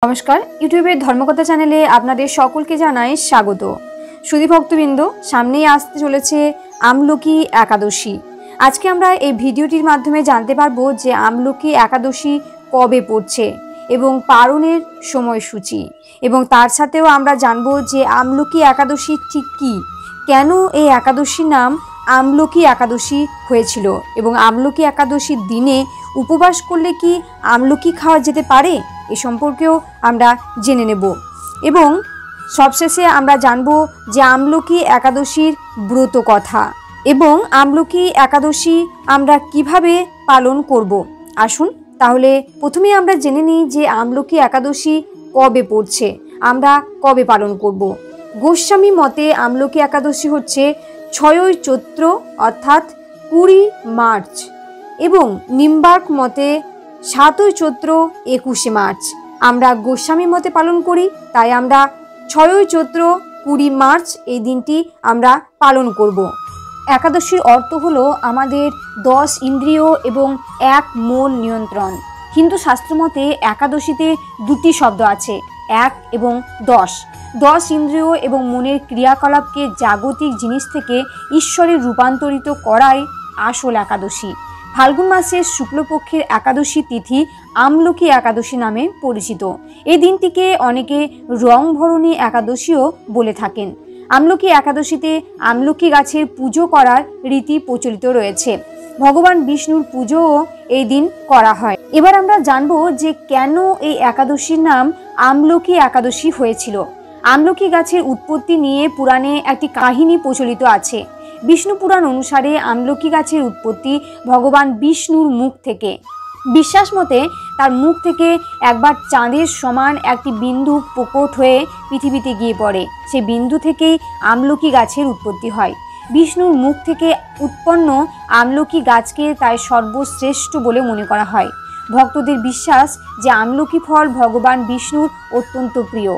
नमस्कार यूट्यूबर धर्मकथा चैनेले आपनादेर सकलके जानाई स्वागत। सुधी भक्तबिंद सामनेई आसते चलेछे आमलकी एकादशी। आज के आमरा एई भिडियोटिर माध्यमे जानते पारबो जे आमलकी एकादशी कबे पड़छे एबं पालनेर समयसूची एबं तार साथेओ आमरा जानबो जे आमलकी एकादशी ठीक कि, केन एई एकादशीर नाम आमलकी एकादशी हयेछिलो एबं आमलकी एकादशीर दिने उपवास करले कि आमलकी खाওয়া যেতে পারে ए सम्पर्केও आमरा जेने नेब एबं सबशेषे आमरा जानबो जे आमलकी एकादशीर व्रत कथा एबं आमलकी एकादशी आमरा किभाबे पालन करब। आसुन ताहले प्रथमेई आमरा जेने निई जे आमलकी एकादशी कबे पड़छे, आमरा कबे पालन करब। गोस्वामी मते आमलकी एकादशी हच्छे 6 चैत्र अर्थात 20 मार्च एबं निम्बार्क मते 7 चैत्र 21 मार्च। आमरा गोस्वामी मते पालन करी ताई आमरा 6 चैत्र 20 मार्च এই দিনটি আমরা পালন করব। একাদশীর অর্থ হলো আমাদের 10 ইন্দ্রিয় এবং এক মন নিয়ন্ত্রণ। হিন্দু শাস্ত্র মতে একাদশীতে দুটি শব্দ আছে, এক এবং 10। 10 ইন্দ্রিয় এবং মনের ক্রিয়াকলাপকে জাগতিক জিনিস থেকে ঈশ্বরে রূপান্তরিত করাই আসল একাদশী। फाल्गुन मासेर शुक्लपक्षेर एकादशी तिथि आमलकी एकादशी नामे परिचित। এই দিনটিকে অনেকে রংভরণী একাদশীও বলে থাকেন। আমলকি একাদশীতে আমলকি গাছের পুজো করার রীতি প্রচলিত রয়েছে। ভগবান বিষ্ণুর পুজোও এই দিন করা হয়। এবার আমরা জানবো যে কেন এই একাদশীর নাম আমলকি একাদশী হয়েছিল। আমলকি গাছের উৎপত্তি নিয়ে পুরাণে একটি কাহিনী প্রচলিত আছে। विष्णु पुराण अनुसारे आमलकी गाछेर उत्पत्ति भगवान विष्णुर मुख थेके। विश्वास मते तार मुख थेके एकबार चाँदेर समान एकटी बिंदु प्रकट हये पृथिवीते गिये पड़े। सेई बिंदु थेकेई आमलकी गाछेर उत्पत्ति हय। विष्णुर मुख थेके उत्पन्न आमलकी गाछके ताई सर्वश्रेष्ठ बोले मने करा हय। भक्तদের বিশ্বাস যে আমলকি फल भगवान विष्णुर अत्यंत प्रिय।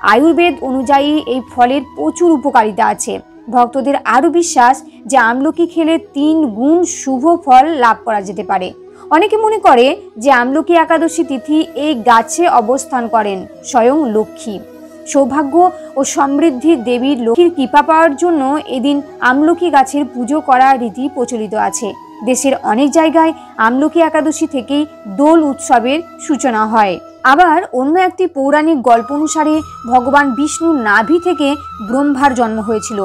आयुर्वेद अनुयायी এই ফলের প্রচুর উপকারিতা আছে। भक्तদের आरो विश्वास जे आमलकी खेले 3 गुण शुभ फल लाभ करा जेते पारे। अनेके मने करे जे आमलकी एकादशी तिथि এই গাছে अवस्थान करें स्वयं लक्ष्मी। सौभाग्य और समृद्धिर देवी लक्ष्मीर कृपा पाওয়ার জন্য এদিন আমলকি গাছের পুজো করার রীতি প্রচলিত আছে। দেশের অনেক জায়গায় আমলকি একাদশী থেকেই দোল উৎসবের সূচনা হয়। আবার অন্য একটি পৌরাণিক গল্প অনুসারে ভগবান বিষ্ণুর নাভি থেকে ব্রহ্মার জন্ম হয়েছিল।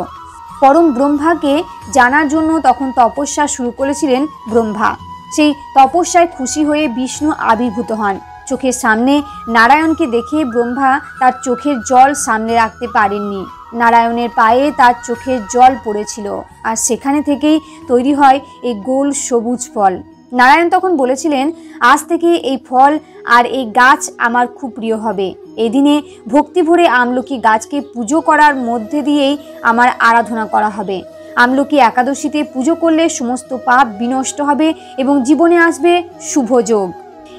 परम ब्रह्मा के जानार जोन्नो तखन तपस्या शुरू करेछिलेन ब्रह्मा। सेई तपस्याय खुशी हये विष्णु आविर्भूत हन। चोखेर सामने नारायण के देखे ब्रह्मा तार चोखेर जल सामने राखते पारेननि। नारायणेर पाये तार चोखेर जल पड़ेछिलो आर सेखाने थेकेई तैरी हय एई गोल सबुज फल। नारायण तखन बोलेछिलेन आज थेके एई फल और एई गाछ आमार खूब प्रिय हबे। এই দিনে ভক্তি ভরে আমলকি গাছকে পুজো করার মধ্যে দিয়েই আমার আরাধনা করা হবে। আমলকি একাদশীতে পুজো করলে সমস্ত পাপ বিনষ্ট হবে এবং জীবনে আসবে শুভ যোগ।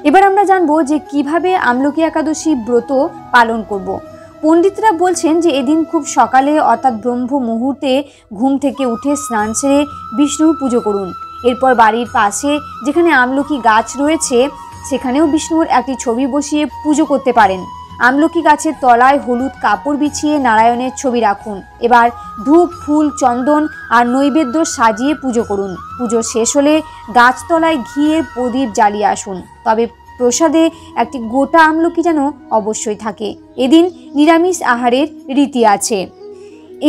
এবার আমরা জানবো যে কিভাবে আমলকি একাদশী ব্রত পালন করব। পণ্ডিতরা বলছেন যে এদিন খুব সকালে অর্থাৎ ব্রহ্ম মুহূর্তে ঘুম থেকে উঠে স্নান সেরে বিষ্ণুর পুজো করুন। এরপর বাড়ির পাশে যেখানে আমলকি গাছ রয়েছে সেখানেও বিষ্ণুর একটি ছবি বসিয়ে পুজো করতে পারেন। আমলকি গাছের তলায় হলুদ কাপড় বিছিয়ে নারায়ণের ছবি রাখুন। এবার ধূপ ফুল চন্দন আর নৈবেদ্য সাজিয়ে পুজো করুন। পুজো শেষ হলে গাছতলায় ঘিয়ের প্রদীপ জ্বালিয়ে আসুন। তবে প্রসাদে একটি গোটা আমলকি যেন অবশ্যই থাকে। এদিন নিরামিষ আহারের রীতি আছে।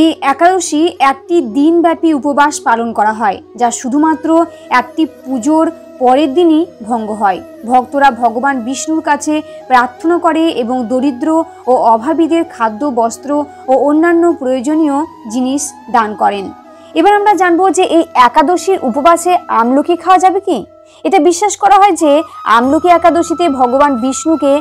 এই একাদশী একটি দিনব্যাপী উপবাস পালন করা হয় যা শুধুমাত্র একটি পুজোর পরের দিনই ভঙ্গ হয়। ভক্তরা ভগবান বিষ্ণুর কাছে প্রার্থনা করে এবং দরিদ্র ও অভাবীদের খাদ্য বস্ত্র ও অন্যান্য প্রয়োজনীয় জিনিস দান করেন। এবার আমরা জানবো যে এই একাদশীর উপবাসে আমলকি খাওয়া যাবে কি। এটা বিশ্বাস করা হয় যে আমলকি একাদশীতে ভগবান বিষ্ণুকে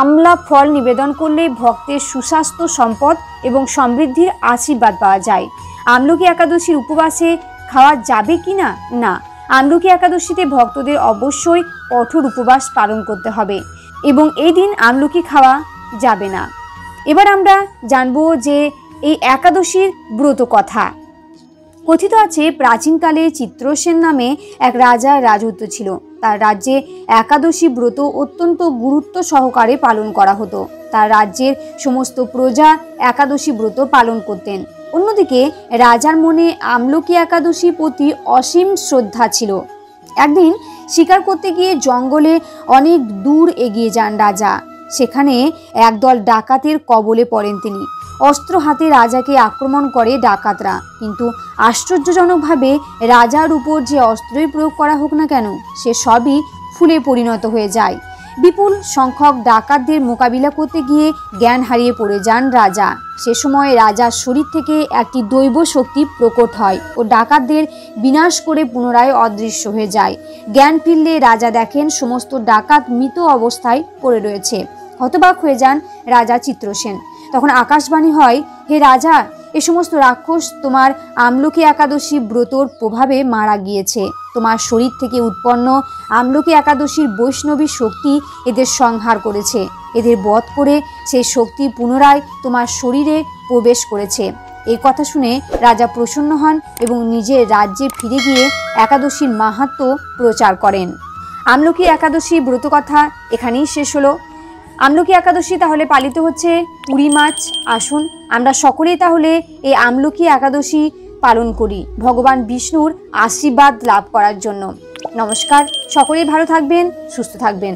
আমলা ফল নিবেদন করলে ভক্তের সুস্বাস্থ্য সম্পদ এবং সমৃদ্ধির আশীর্বাদ পাওয়া যায়। আমলকি একাদশীর উপবাসে খাওয়া যাবে কি না? না, আমলকি একাদশীতে ভক্তদের অবশ্যই কঠোর উপবাস পালন করতে হবে এবং এই দিন আমলকি খাওয়া যাবে না। এবার আমরা জানবো যে এই একাদশীর ব্রত কথা। কথিত আছে প্রাচীনকালে চিত্রসেন নামে এক রাজার রাজত্ব ছিল। তার রাজ্যে একাদশী ব্রত অত্যন্ত গুরুত্ব সহকারে পালন করা হতো। তার রাজ্যের সমস্ত প্রজা একাদশী ব্রত পালন করতেন। অন্যদিকে রাজার মনে আমলকি একাদশীর প্রতি অসীম শ্রদ্ধা ছিল। একদিন শিকার করতে গিয়ে জঙ্গলে অনেক দূর এগিয়ে যান রাজা। সেখানে একদল ডাকাতের কবলে পড়েন তিনি। অস্ত্র হাতে রাজাকে আক্রমণ করে ডাকাতরা, কিন্তু আশ্চর্যজনকভাবে রাজার উপর যে অস্ত্রই প্রয়োগ করা হোক না কেন, সে সবই ফুলে পরিণত হয়ে যায়। বিপুল সংখ্যক ডাকাতদের মোকাবিলা করতে গিয়ে জ্ঞান হারিয়ে পড়ে যান রাজা। সে সময় রাজার শরীর থেকে একটি দৈব শক্তি প্রকট হয় ও ডাকাতদের বিনাশ করে পুনরায় অদৃশ্য হয়ে যায়। জ্ঞান ফিরলে রাজা দেখেন সমস্ত ডাকাত মৃত অবস্থায় পড়ে রয়েছে। হতবাক হয়ে যান রাজা চিত্রসেন। তখন আকাশবাণী হয়, হে রাজা, এ সমস্ত রাক্ষস তোমার আমলকি একাদশী ব্রতর প্রভাবে মারা গিয়েছে। তোমার শরীর থেকে উৎপন্ন আমলকি একাদশীর বৈষ্ণবী শক্তি এদের সংহার করেছে। এদের বধ করে সেই শক্তি পুনরায় তোমার শরীরে প্রবেশ করেছে। এই কথা শুনে রাজা প্রসন্ন হন এবং নিজের রাজ্যে ফিরে গিয়ে একাদশীর মাহাত্ম্য প্রচার করেন। আমলকি একাদশী ব্রত কথা এখানেই শেষ হলো। আমলকি একাদশী তাহলে পালিত হচ্ছে 20 মার্চ। আসুন আমরা সকলেই তাহলে এই আমলকি একাদশী পালন করি ভগবান বিষ্ণুর আশীর্বাদ লাভ করার জন্য। নমস্কার, সকলেই ভালো থাকবেন, সুস্থ থাকবেন।